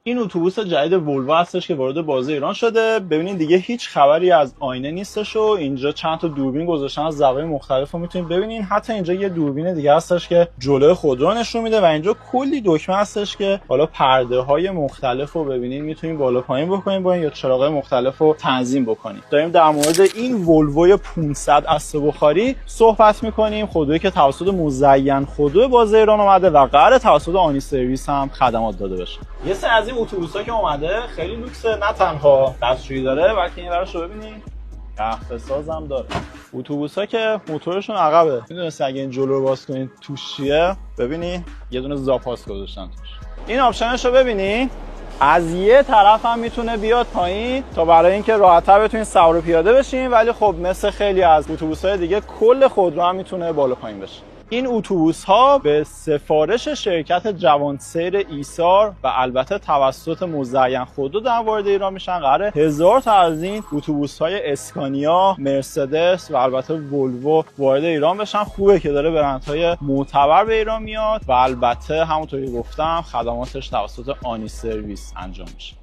این اتوبوس جدید ولوو هستش که وارد بازار ایران شده. ببینید دیگه هیچ خبری از آینه نیستش و اینجا چند تا دوربین گذاشتن از زوایای مختلف رو میتونید ببینید. حتی اینجا یه دوربین دیگه هستش که جلوی خودرو نشون میده و اینجا کلی دکمه هستش که حالا پرده های مختلف رو ببینید میتونید بالا پایین بکنید با این یا چراغای مختلف رو تنظیم بکنید. داریم در مورد این ولوو 500 اسب بخاری صحبت میکنیم، خودرویی که توسط مزین خودرو بازار ایران اومده و قرار توسط آنی سرویس هم خدمات داده بشه. یه سری از این اتوبوس‌ها که اومده خیلی لوکسه، نه تنها دستشویی داره بلکه این ورش رو ببینید قهوه ساز هم داره. اتوبوس‌ها که موتورشون عقبه، میدونید اگه این جلو رو باز کنید توش چیه؟ ببینید یه دونه زاپاس گذاشتن توش. این آپشنش رو ببینید از یه طرف هم میتونه بیاد پایین تا برای اینکه راحت‌تر بتونید سوار و پیاده بشین، ولی خب مثل خیلی از اتوبوس‌های دیگه کل خودرو هم میتونه بالا پایین بشه. این اتوبوس‌ها به سفارش شرکت جوانسیر ایثار و البته توسط مزین خودرو در وارد ایران میشن. قراره 1000 تا از این اتوبوس‌های اسکانیا، مرسدس و البته ولوو وارد ایران بشن. خوبه که داره برندهای معتبر به ایران میاد و البته همونطوری گفتم خدماتش توسط آنی سرویس انجام میشه.